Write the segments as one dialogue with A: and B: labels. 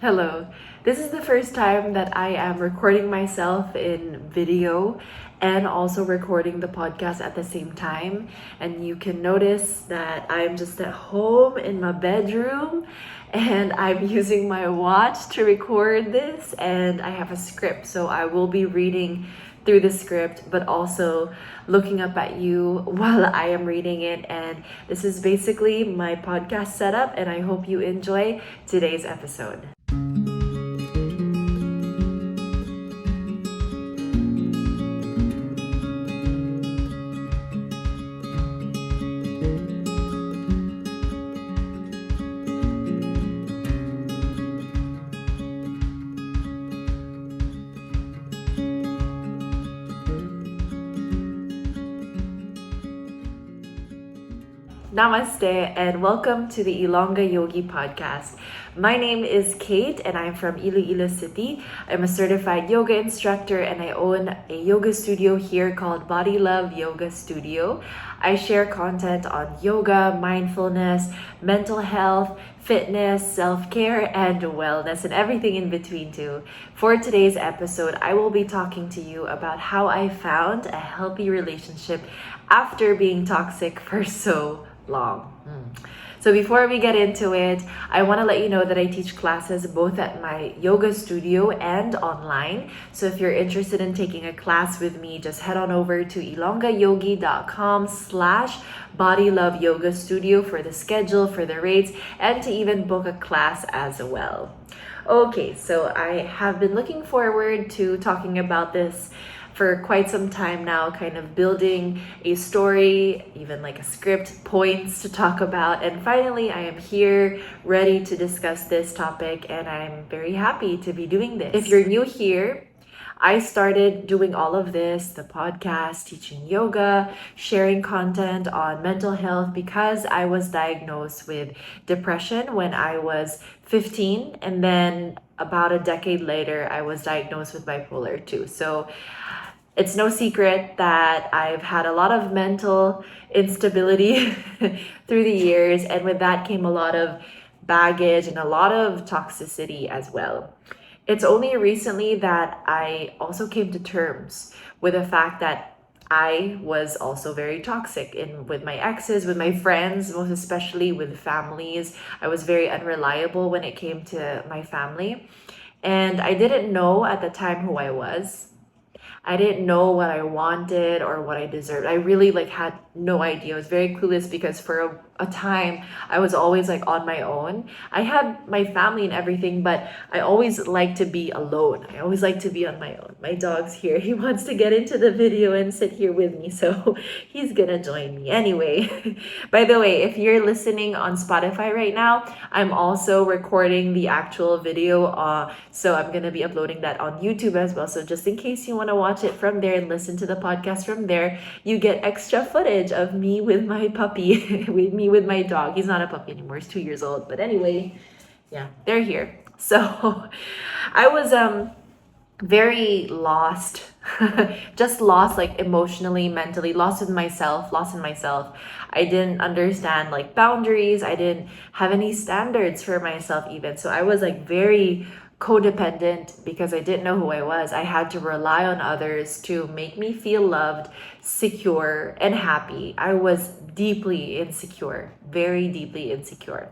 A: Hello. This is the first time that I am recording myself in video and also recording the podcast at the same time. And you can notice that I'm just at home in my bedroom and I'm using my watch to record this, and I have a script. So I will be reading through the script, but also looking up at you while I am reading it. And this is basically my podcast setup, and I hope you enjoy today's episode. Namaste and welcome to the Ilongga Yogi podcast. My name is Kate and I'm from Iloilo City. I'm a certified yoga instructor and I own a yoga studio here called Body Love Yoga Studio. I share content on yoga, mindfulness, mental health, fitness, self-care, and wellness, and everything in between too. For today's episode, I will be talking to you about how I found a healthy relationship after being toxic for so long. So before we get into it, I want to let you know that I teach classes both at my yoga studio and online. So if you're interested in taking a class with me, just head on over to ilonggayogi.com/bodyloveyogastudio for the schedule, for the rates, and to even book a class as well. Okay, so I have been looking forward to talking about this for quite some time now, kind of building a story, even like a script, points to talk about. And finally, I am here ready to discuss this topic, and I'm very happy to be doing this. If you're new here, I started doing all of this, the podcast, teaching yoga, sharing content on mental health, because I was diagnosed with depression when I was 15. And then about a decade later, I was diagnosed with bipolar 2. So it's no secret that I've had a lot of mental instability through the years, and with that came a lot of baggage and a lot of toxicity as well. It's only recently that I also came to terms with the fact that I was also very toxic with my exes, with my friends, most especially with families. I was very unreliable when it came to my family, and I didn't know at the time who I was. I didn't know what I wanted or what I deserved. I really had no idea. I was very clueless because for a time I was always on my own. I had my family and everything, but I always like to be alone. I always like to be on my own. My dog's here. He wants to get into the video and sit here with me, so he's gonna join me. Anyway, by the way, if you're listening on Spotify right now, I'm also recording the actual video, so I'm gonna be uploading that on YouTube as well. So just in case you want to watch it from there and listen to the podcast from there, you get extra footage of me with my puppy, with me with my dog. He's not a puppy anymore, he's 2 years old, but anyway, yeah, they're here. So I was very lost, just lost, emotionally, mentally, lost in myself. I didn't understand boundaries. I didn't have any standards for myself even. So I was very codependent because I didn't know who I was. I had to rely on others to make me feel loved, secure, and happy. I was deeply insecure, very deeply insecure.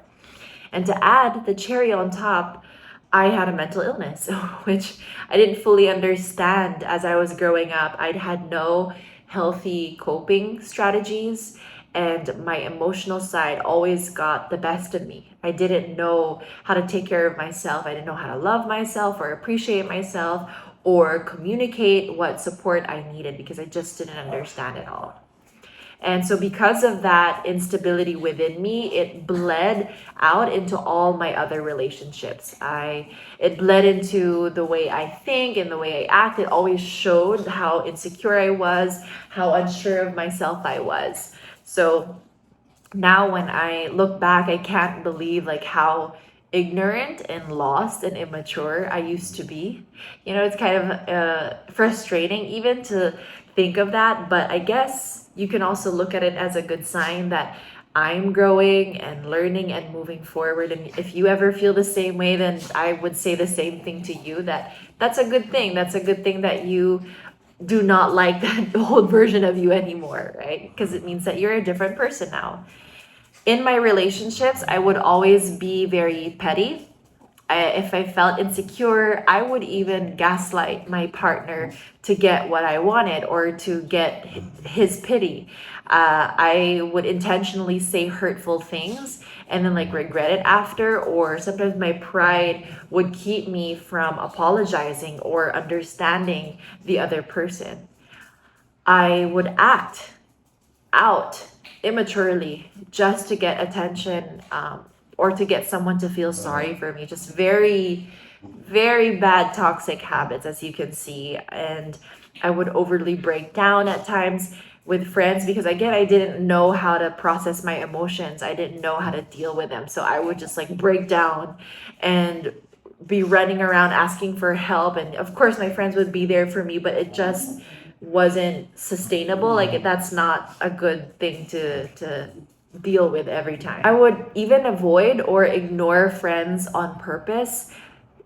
A: And to add the cherry on top, I had a mental illness, which I didn't fully understand as I was growing up. I had no healthy coping strategies, and my emotional side always got the best of me. I didn't know how to take care of myself. I didn't know how to love myself or appreciate myself or communicate what support I needed because I just didn't understand it all. And so because of that instability within me, it bled out into all my other relationships. It bled into the way I think and the way I act. It always showed how insecure I was, how unsure of myself I was. So now when I look back, I can't believe how ignorant and lost and immature I used to be. It's kind of frustrating even to think of that, but I guess you can also look at it as a good sign that I'm growing and learning and moving forward. And if you ever feel the same way, then I would say the same thing to you, that that's a good thing. That's a good thing that you do not like that old version of you anymore, right? Because it means that you're a different person now. In my relationships, I would always be very petty. If I felt insecure, I would even gaslight my partner to get what I wanted or to get his pity. I would intentionally say hurtful things and then like regret it after, or sometimes my pride would keep me from apologizing or understanding the other person. I would act out immaturely just to get attention, or to get someone to feel sorry for me. Just very, very bad toxic habits, as you can see. And I would overly break down at times with friends because, again, I didn't know how to process my emotions. I didn't know how to deal with them. So I would just like break down and be running around asking for help. And of course, my friends would be there for me, but it just wasn't sustainable. Like, that's not a good thing to deal with every time. I would even avoid or ignore friends on purpose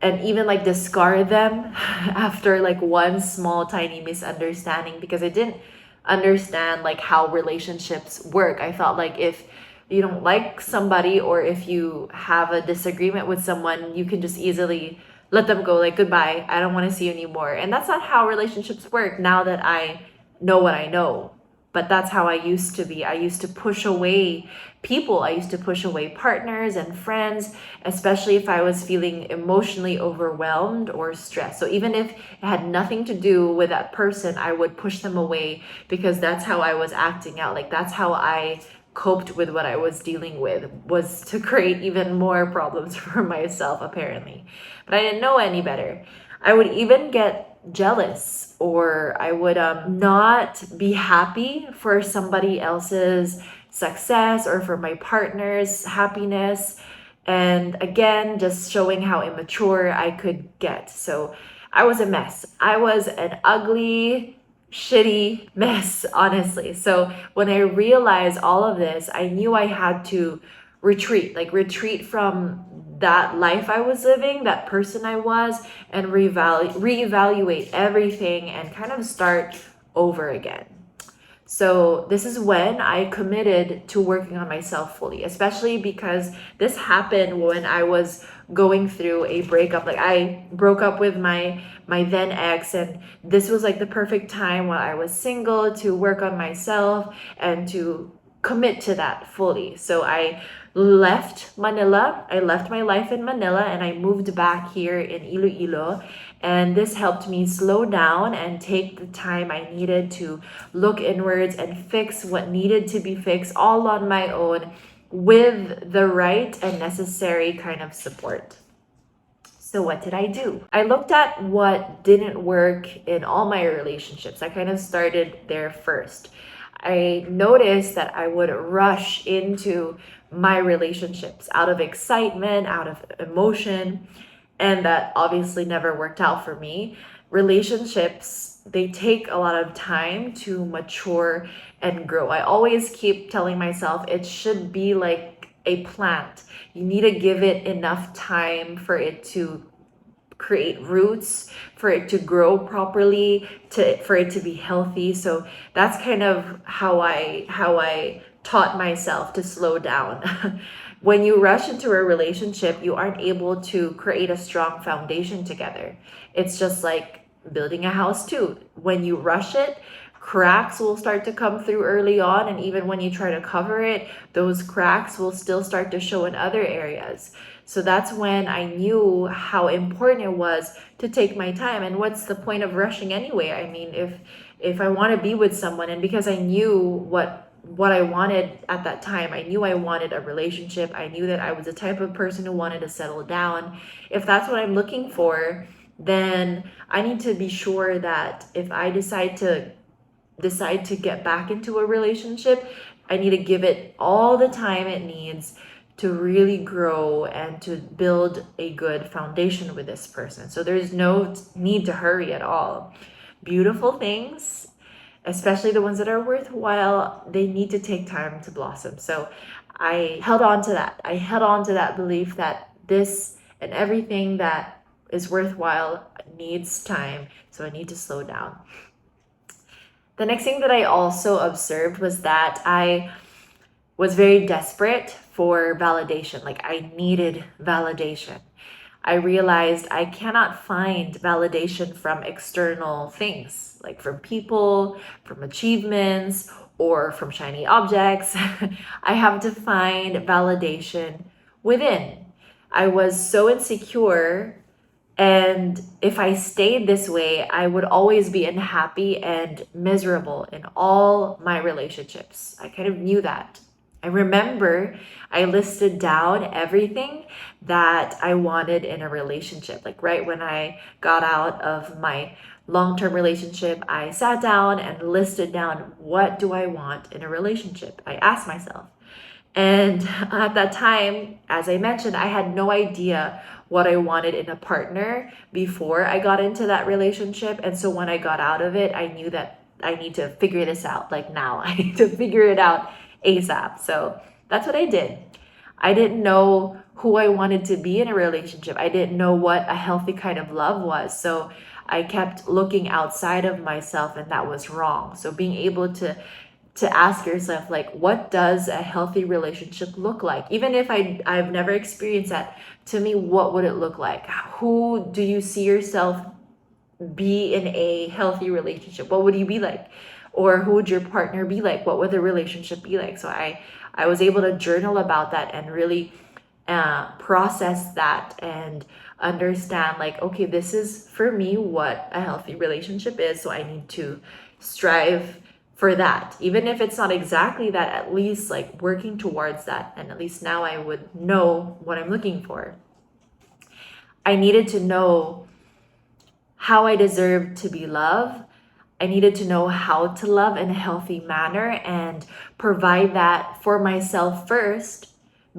A: and even like discard them after like one small tiny misunderstanding, because I didn't understand like how relationships work. I thought like if you don't like somebody or if you have a disagreement with someone, you can just easily let them go, like, goodbye, I don't want to see you anymore. And that's not how relationships work now that I know what I know. But that's how I used to be. I used to push away people. I used to push away partners and friends, especially if I was feeling emotionally overwhelmed or stressed. So even if it had nothing to do with that person, I would push them away because that's how I was acting out. Like, that's how I coped with what I was dealing with, was to create even more problems for myself, apparently. But I didn't know any better. I would even get jealous, or I would not be happy for somebody else's success or for my partner's happiness. And again, just showing how immature I could get. So I was a mess. I was an ugly, shitty mess, honestly. So when I realized all of this, I knew I had to retreat from that life I was living, that person I was, and reevaluate everything and kind of start over again. So this is when I committed to working on myself fully, especially because this happened when I was going through a breakup. Like, I broke up with my then ex, and this was like the perfect time while I was single to work on myself and to commit to that fully. So I left Manila. I left my life in Manila and I moved back here in Iloilo. And this helped me slow down and take the time I needed to look inwards and fix what needed to be fixed all on my own, with the right and necessary kind of support. So what did I do? I looked at what didn't work in all my relationships. I kind of started there first. I noticed that I would rush into my relationships out of excitement, out of emotion, and that obviously never worked out for me. Relationships, they take a lot of time to mature and grow. I always keep telling myself it should be like a plant. You need to give it enough time for it to create roots, for it to grow properly, for it to be healthy. So that's kind of how I taught myself to slow down. When you rush into a relationship, you aren't able to create a strong foundation together. It's just like building a house too. When you rush it, cracks will start to come through early on, and even when you try to cover it, those cracks will still start to show in other areas. So that's when I knew how important it was to take my time. And what's the point of rushing anyway? I mean, if I want to be with someone, and because I knew what I wanted at that time, I knew I wanted a relationship. I knew that I was the type of person who wanted to settle down. If that's what I'm looking for, then I need to be sure that if I decide to get back into a relationship, I need to give it all the time it needs to really grow and to build a good foundation with this person. So there's no need to hurry at all. Beautiful things especially the ones that are worthwhile, they need to take time to blossom. So I held on to that. I held on to that belief that this and everything that is worthwhile needs time. So I need to slow down. The next thing that I also observed was that I was very desperate for validation. Like, I needed validation. I realized I cannot find validation from external things, like from people, from achievements, or from shiny objects. I have to find validation within. I was so insecure, and if I stayed this way, I would always be unhappy and miserable in all my relationships. I kind of knew that. I remember I listed down everything that I wanted in a relationship. Like, right when I got out of my long-term relationship, I sat down and listed down, what do I want in a relationship? I asked myself. And at that time, as I mentioned, I had no idea what I wanted in a partner before I got into that relationship. And so when I got out of it, I knew that I need to figure this out. Like, now I need to figure it out ASAP. So that's what I did. I didn't know who I wanted to be in a relationship. I didn't know what a healthy kind of love was. So I kept looking outside of myself, and that was wrong. So being able to ask yourself, like, what does a healthy relationship look like? Even if I've never experienced that, to me, what would it look like? Who do you see yourself be in a healthy relationship? What would you be like? Or who would your partner be like? What would the relationship be like? So I was able to journal about that and really process that and understand, like, okay, this is for me what a healthy relationship is. So I need to strive for that. Even if it's not exactly that, at least like working towards that. And at least now I would know what I'm looking for. I needed to know how I deserved to be loved. I needed to know how to love in a healthy manner and provide that for myself first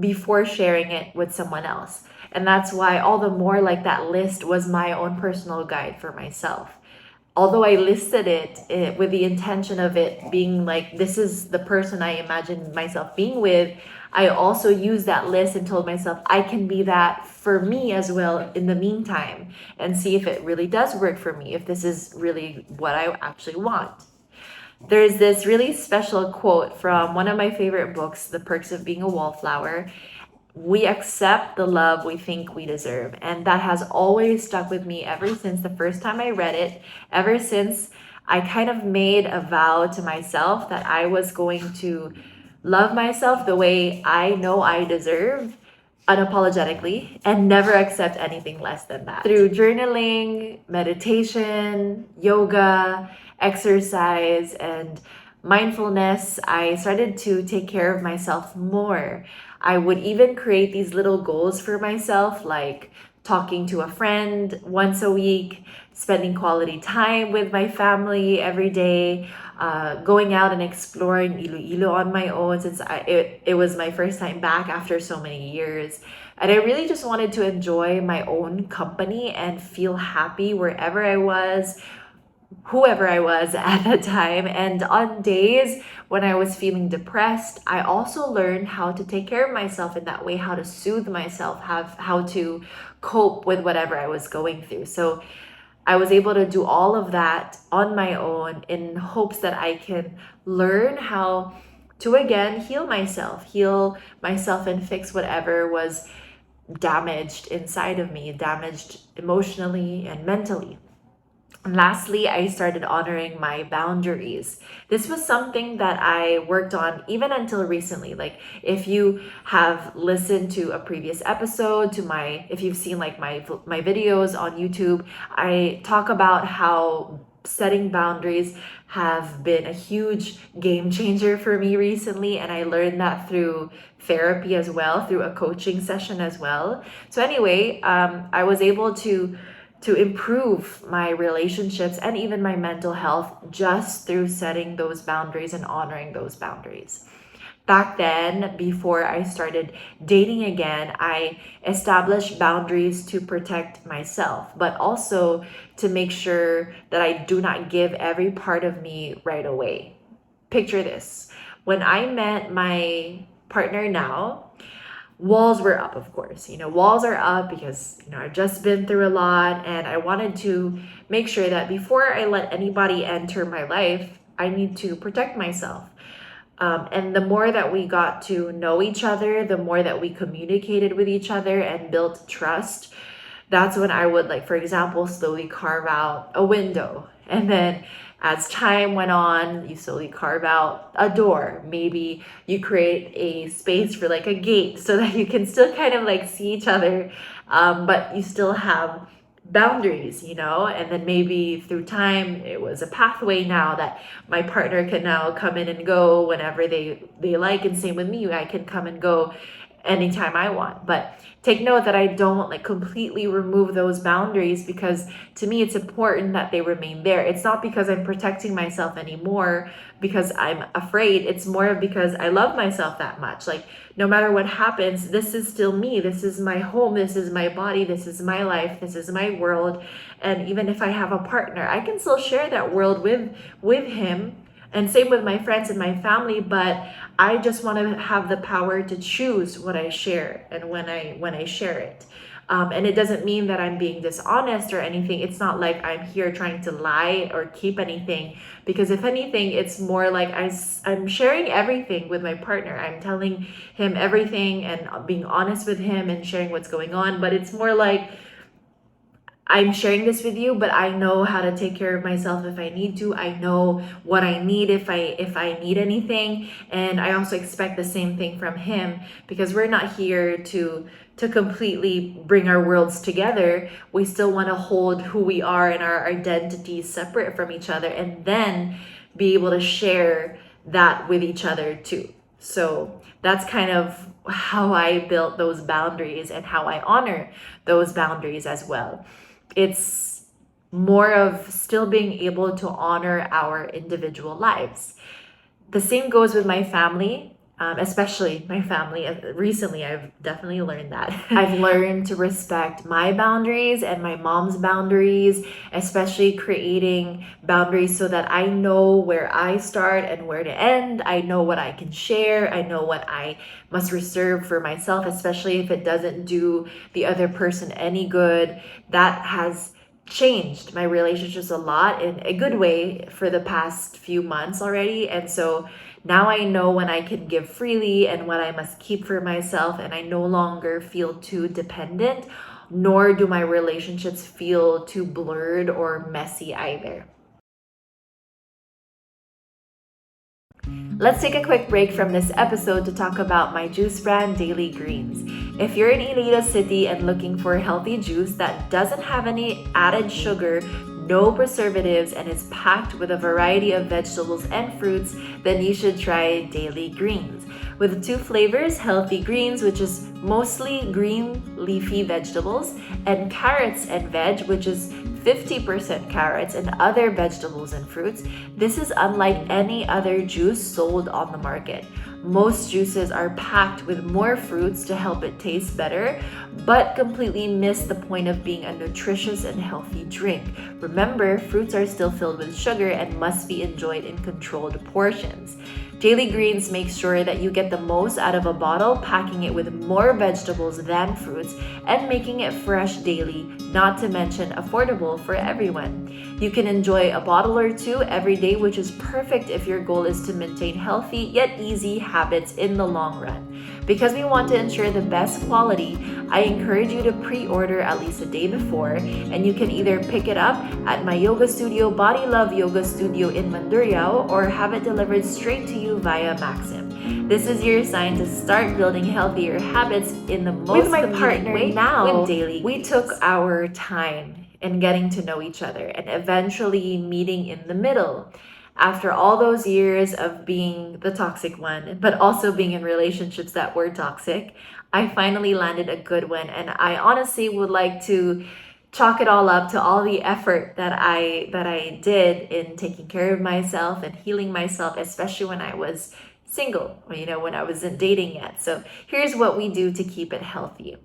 A: before sharing it with someone else. And that's why all the more, like, that list was my own personal guide for myself. Although I listed it with the intention of it being like, this is the person I imagine myself being with, I also used that list and told myself I can be that for me as well in the meantime, and see if it really does work for me, if this is really what I actually want. There's this really special quote from one of my favorite books, The Perks of Being a Wallflower. We accept the love we think we deserve. And that has always stuck with me ever since the first time I read it, ever since I kind of made a vow to myself that I was going to love myself the way I know I deserve, unapologetically, and never accept anything less than that. Through journaling, meditation, yoga, exercise, and mindfulness, I started to take care of myself more. I would even create these little goals for myself, like talking to a friend once a week, spending quality time with my family every day, going out and exploring Iloilo on my own, since it was my first time back after so many years. And I really just wanted to enjoy my own company and feel happy wherever I was, whoever I was at the time. And on days when I was feeling depressed, I also learned how to take care of myself in that way, how to soothe myself, how to cope with whatever I was going through. So I was able to do all of that on my own in hopes that I can learn how to again heal myself and fix whatever was damaged inside of me, damaged emotionally and mentally. And lastly, I started honoring my boundaries. This was something that I worked on even until recently. Like, if you have listened to a previous episode, if you've seen like my videos on YouTube, I talk about how setting boundaries have been a huge game changer for me recently. And I learned that through therapy as well, through a coaching session as well. So anyway, I was able to improve my relationships and even my mental health just through setting those boundaries and honoring those boundaries. back then, before I started dating again, I established boundaries to protect myself, but also to make sure that I do not give every part of me right away. Picture this. When I met my partner now, walls were up, of course. Walls are up because, I've just been through a lot, and I wanted to make sure that before I let anybody enter my life, I need to protect myself. And the more that we got to know each other, the more that we communicated with each other and built trust, that's when I would, like, for example, slowly carve out a window. And then as time went on, you slowly carve out a door. Maybe you create a space for like a gate so that you can still kind of like see each other, but you still have boundaries, and then maybe through time it was a pathway now that my partner can now come in and go whenever they like, and same with me, I can come and go anytime I want. But take note that I don't like completely remove those boundaries, because to me it's important that they remain there. It's not because I'm protecting myself anymore because I'm afraid. It's more because I love myself that much. Like, no matter what happens, this is still me. This is my home. This is my body. This is my life. This is my world. And even if I have a partner, I can still share that world with him. And same with my friends and my family, but I just want to have the power to choose what I share and when I share it. And it doesn't mean that I'm being dishonest or anything. It's not like I'm here trying to lie or keep anything, because if anything, it's more like I'm sharing everything with my partner. I'm telling him everything and being honest with him and sharing what's going on. But it's more like, I'm sharing this with you, but I know how to take care of myself if I need to. I know what I need if I need anything. And I also expect the same thing from him, because we're not here to completely bring our worlds together. We still want to hold who we are and our identities separate from each other, and then be able to share that with each other too. So that's kind of how I built those boundaries and how I honor those boundaries as well. It's more of still being able to honor our individual lives. The same goes with my family, especially my family. Recently, I've definitely learned that. I've learned to respect my boundaries and my mom's boundaries, especially creating boundaries so that I know where I start and where to end. I know what I can share. I know what I must reserve for myself, especially if it doesn't do the other person any good. That has changed my relationships a lot in a good way for the past few months already. And so now I know when I can give freely and what I must keep for myself, and I no longer feel too dependent, nor do my relationships feel too blurred or messy either. Let's take a quick break from this episode to talk about my juice brand, Daily Greens. If you're in Iloilo City and looking for a healthy juice that doesn't have any added sugar, no preservatives, and is packed with a variety of vegetables and fruits, then you should try Daily Greens. With 2 flavors, Healthy Greens, which is mostly green leafy vegetables, and Carrots and Veg, which is 50% carrots and other vegetables and fruits. This is unlike any other juice sold on the market. Most juices are packed with more fruits to help it taste better, but completely miss the point of being a nutritious and healthy drink. Remember, fruits are still filled with sugar and must be enjoyed in controlled portions. Daily Greens makes sure that you get the most out of a bottle, packing it with more vegetables than fruits and making it fresh daily, not to mention affordable for everyone. You can enjoy a bottle or 2 every day, which is perfect if your goal is to maintain healthy yet easy habits in the long run. Because we want to ensure the best quality, I encourage you to pre-order at least a day before, and you can either pick it up at my yoga studio, Body Love Yoga Studio in Mandurriao, or have it delivered straight to you via Maxim. This is your sign to start building healthier habits in the most convenient way now. With Daily Greens, we took our time in getting to know each other and eventually meeting in the middle. After all those years of being the toxic one, but also being in relationships that were toxic, I finally landed a good one. And I honestly would like to chalk it all up to all the effort that I did in taking care of myself and healing myself, especially when I was single, or, when I wasn't dating yet. So here's what we do to keep it healthy.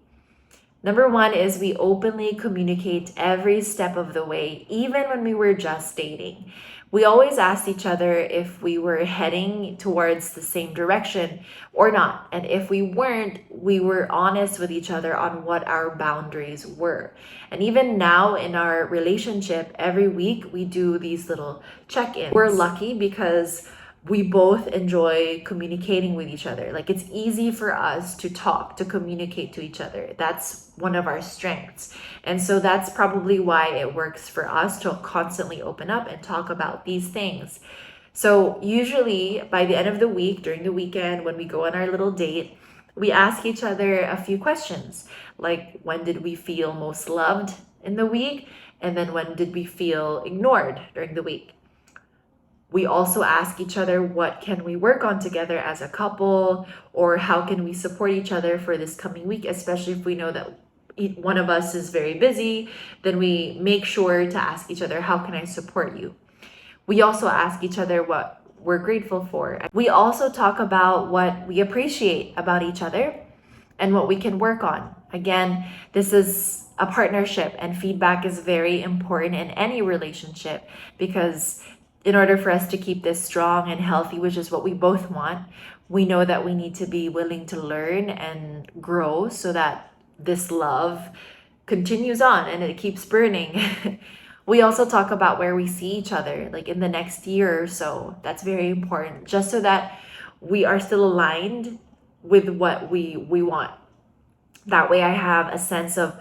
A: Number one is we openly communicate every step of the way, even when we were just dating. We always asked each other if we were heading towards the same direction or not. And if we weren't, we were honest with each other on what our boundaries were. And even now in our relationship, every week we do these little check-ins. We're lucky because we both enjoy communicating with each other. Like, it's easy for us to talk, to communicate to each other. That's one of our strengths. And so that's probably why it works for us to constantly open up and talk about these things. So usually by the end of the week, during the weekend, when we go on our little date, we ask each other a few questions, like, when did we feel most loved in the week? And then when did we feel ignored during the week? We also ask each other, what can we work on together as a couple, or how can we support each other for this coming week, especially if we know that one of us is very busy. Then we make sure to ask each other, how can I support you? We also ask each other what we're grateful for. We also talk about what we appreciate about each other and what we can work on. Again, this is a partnership, and feedback is very important in any relationship, because in order for us to keep this strong and healthy, which is what we both want, we know that we need to be willing to learn and grow so that this love continues on and it keeps burning. We also talk about where we see each other, like in the next year or so. That's very important, just so that we are still aligned with what we want. That way I have a sense of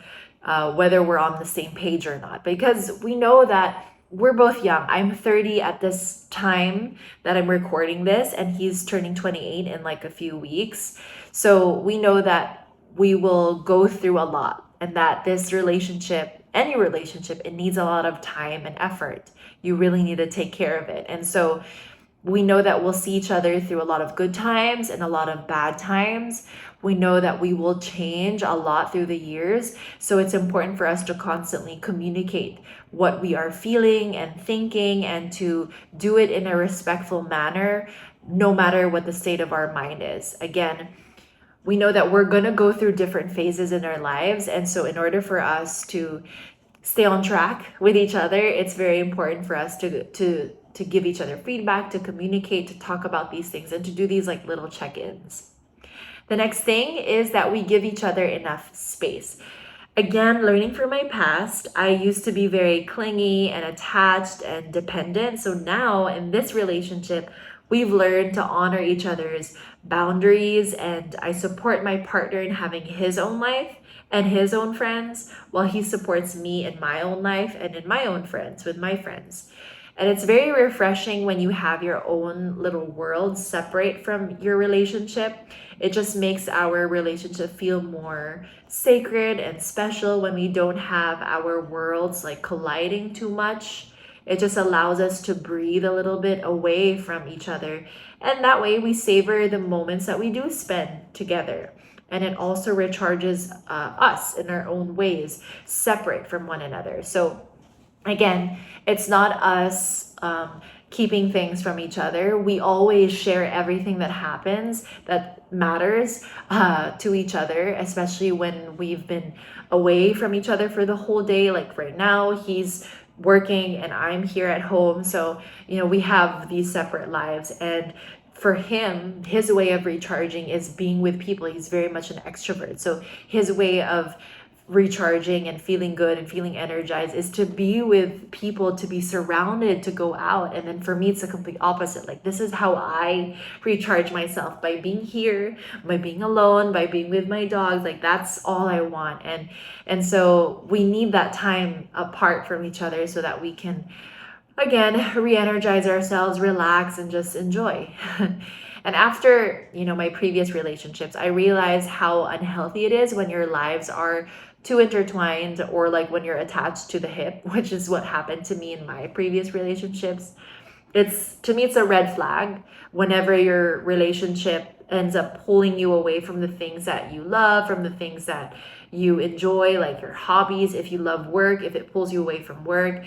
A: whether we're on the same page or not, because we know that we're both young. I'm 30 at this time that I'm recording this, and he's turning 28 in like a few weeks. So we know that we will go through a lot, and that this relationship, any relationship, it needs a lot of time and effort. You really need to take care of it. And so we know that we'll see each other through a lot of good times and a lot of bad times. We know that we will change a lot through the years. So it's important for us to constantly communicate what we are feeling and thinking, and to do it in a respectful manner, no matter what the state of our mind is. Again, we know that we're going to go through different phases in our lives. And so in order for us to stay on track with each other, it's very important for us to give each other feedback, to communicate, to talk about these things, and to do these like little check-ins. The next thing is that we give each other enough space. Again, learning from my past, I used to be very clingy and attached and dependent. So now in this relationship, we've learned to honor each other's boundaries, and I support my partner in having his own life and his own friends, while he supports me in my own life and in my own friends with my friends. And it's very refreshing when you have your own little world separate from your relationship. It just makes our relationship feel more sacred and special when we don't have our worlds like colliding too much. It just allows us to breathe a little bit away from each other. And that way we savor the moments that we do spend together. And it also recharges us in our own ways, separate from one another. So again, it's not us keeping things from each other. We always share everything that happens that matters to each other, especially when we've been away from each other for the whole day. Like right now, he's working and I'm here at home. So, we have these separate lives. And for him, his way of recharging is being with people. He's very much an extrovert. So his way of recharging and feeling good and feeling energized is to be with people, to be surrounded, to go out. And then for me, it's the complete opposite. Like, this is how I recharge myself, by being here, by being alone, by being with my dogs. Like, that's all I want. And so we need that time apart from each other so that we can, again, re-energize ourselves, relax, and just enjoy. And after, my previous relationships, I realized how unhealthy it is when your lives are too intertwined, or like when you're attached to the hip, which is what happened to me in my previous relationships. To me, it's a red flag whenever your relationship ends up pulling you away from the things that you love, from the things that you enjoy, like your hobbies. If you love work, if it pulls you away from work,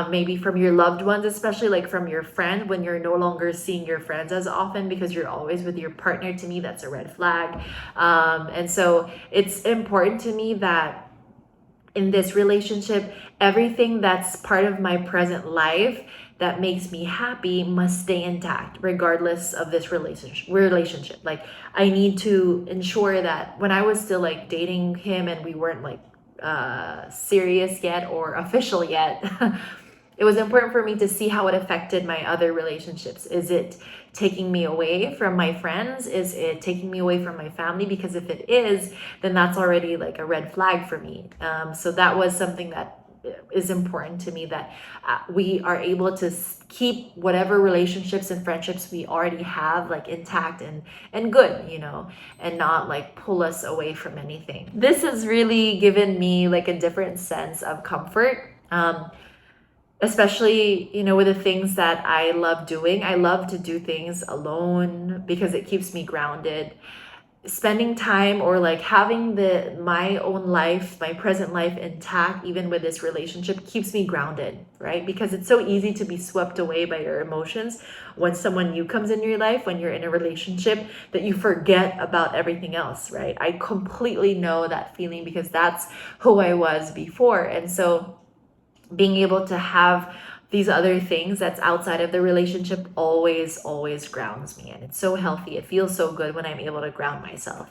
A: maybe from your loved ones, especially like from your friend, when you're no longer seeing your friends as often because you're always with your partner. To me, that's a red flag. And so it's important to me that in this relationship, everything that's part of my present life that makes me happy must stay intact regardless of this relationship. Like, I need to ensure that when I was still like dating him and we weren't like serious yet or official yet, it was important for me to see how it affected my other relationships. Is it taking me away from my friends? Is it taking me away from my family? Because if it is, then that's already like a red flag for me. So that was something that is important to me, that we are able to keep whatever relationships and friendships we already have like intact and good, you know, and not like pull us away from anything. This has really given me like a different sense of comfort. Especially, you know, with the things that I love doing. I love to do things alone because it keeps me grounded. Spending time or like having my own life, my present life intact, even with this relationship, keeps me grounded, right? Because it's so easy to be swept away by your emotions when someone new comes in your life, when you're in a relationship, that you forget about everything else, right? I completely know that feeling because that's who I was before. And so being able to have these other things that's outside of the relationship always grounds me, and it's so healthy. It feels so good when I'm able to ground myself.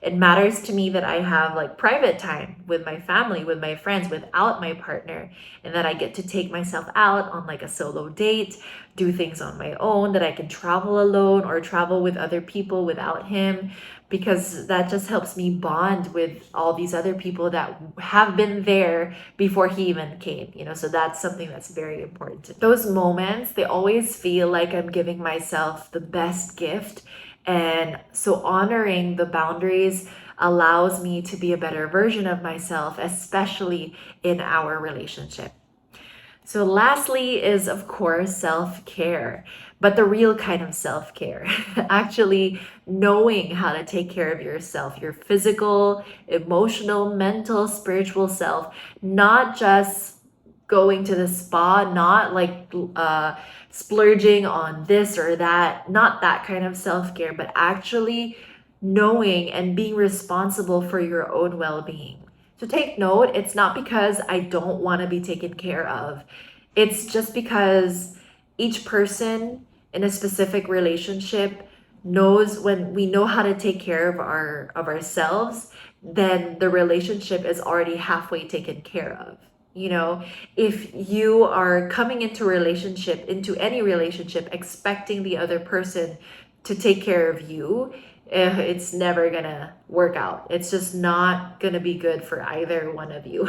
A: It matters to me that I have like private time with my family, with my friends, without my partner, and that I get to take myself out on like a solo date, do things on my own, that I can travel alone or travel with other people without him, because that just helps me bond with all these other people that have been there before he even came, you know. So that's something that's very important. Those moments, they always feel like I'm giving myself the best gift. And so honoring the boundaries allows me to be a better version of myself, especially in our relationship. So lastly is, of course, self-care, but the real kind of self-care. Actually knowing how to take care of yourself, your physical, emotional, mental, spiritual self, not just going to the spa, not like splurging on this or that, not that kind of self-care, but actually knowing and being responsible for your own well-being. So take note, it's not because I don't want to be taken care of. It's just because each person in a specific relationship knows, when we know how to take care of ourselves, then the relationship is already halfway taken care of. You know, if you are coming into any relationship expecting the other person to take care of you, it's never gonna work out. It's just not gonna be good for either one of you.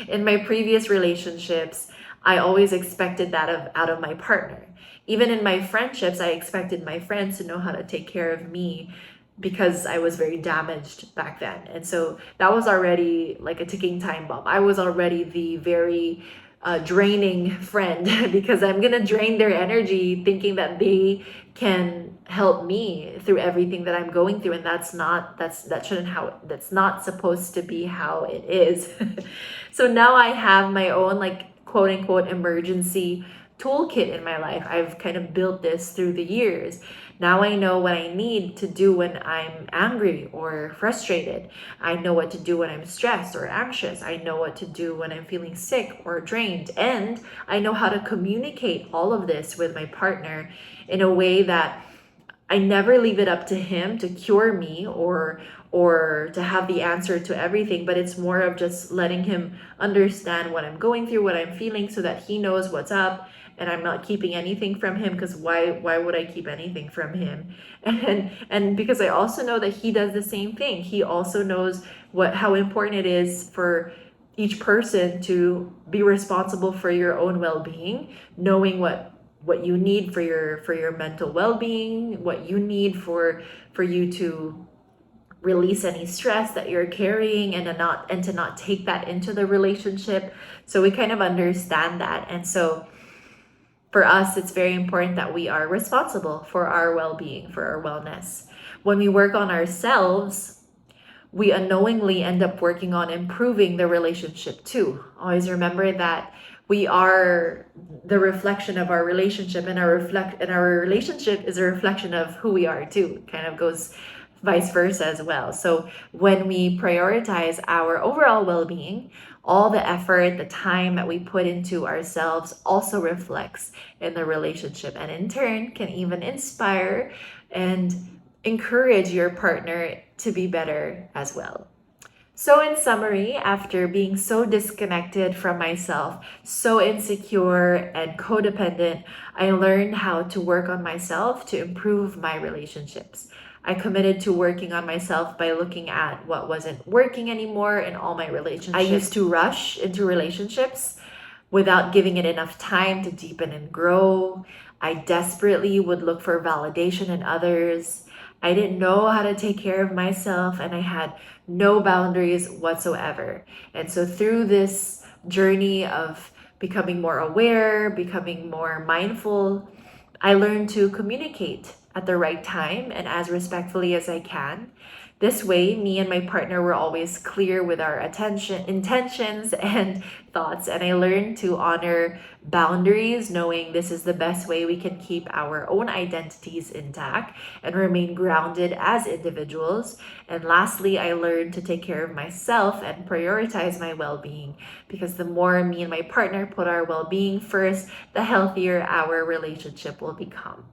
A: In my previous relationships, I always expected that out of my partner. Even in my friendships, I expected my friends to know how to take care of me because I was very damaged back then. And so that was already like a ticking time bomb. I was already the very draining friend because I'm gonna drain their energy thinking that they can help me through everything that I'm going through, and that's not supposed to be how it is. So now I have my own like quote unquote emergency toolkit in my life. I've kind of built this through the years. Now I know what I need to do when I'm angry or frustrated. I know what to do when I'm stressed or anxious. I know what to do when I'm feeling sick or drained. And I know how to communicate all of this with my partner in a way that I never leave it up to him to cure me or to have the answer to everything, but it's more of just letting him understand what I'm going through, what I'm feeling, so that he knows what's up, and I'm not keeping anything from him, because why would I keep anything from him? And because I also know that he does the same thing. He also knows how important it is for each person to be responsible for your own well-being, knowing what you need for your mental well-being, what you need for you to release any stress that you're carrying, and to not take that into the relationship. So we kind of understand that. And so for us, it's very important that we are responsible for our well-being, for our wellness. When we work on ourselves, we unknowingly end up working on improving the relationship too. Always remember that we are the reflection of our relationship, and our relationship is a reflection of who we are too. It kind of goes vice versa as well. So when we prioritize our overall well-being, all the effort, the time that we put into ourselves also reflects in the relationship, and in turn can even inspire and encourage your partner to be better as well. So in summary, after being so disconnected from myself, so insecure and codependent, I learned how to work on myself to improve my relationships. I committed to working on myself by looking at what wasn't working anymore in all my relationships. I used to rush into relationships without giving it enough time to deepen and grow. I desperately would look for validation in others. I didn't know how to take care of myself, and I had no boundaries whatsoever. And so through this journey of becoming more aware, becoming more mindful, I learned to communicate at the right time and as respectfully as I can. This way, me and my partner were always clear with our intentions and thoughts, and I learned to honor boundaries, knowing this is the best way we can keep our own identities intact and remain grounded as individuals. And lastly, I learned to take care of myself and prioritize my well-being, because the more me and my partner put our well-being first, the healthier our relationship will become.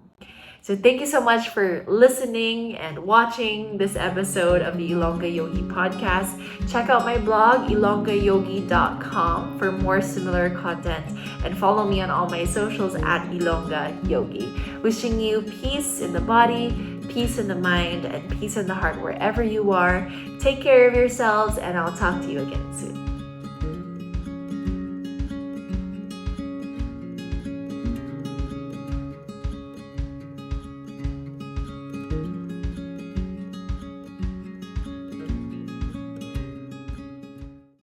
A: So thank you so much for listening and watching this episode of the Ilongga Yogi podcast. Check out my blog, ilonggayogi.com, for more similar content, and follow me on all my socials at Ilongga Yogi. Wishing you peace in the body, peace in the mind, and peace in the heart wherever you are. Take care of yourselves, and I'll talk to you again soon.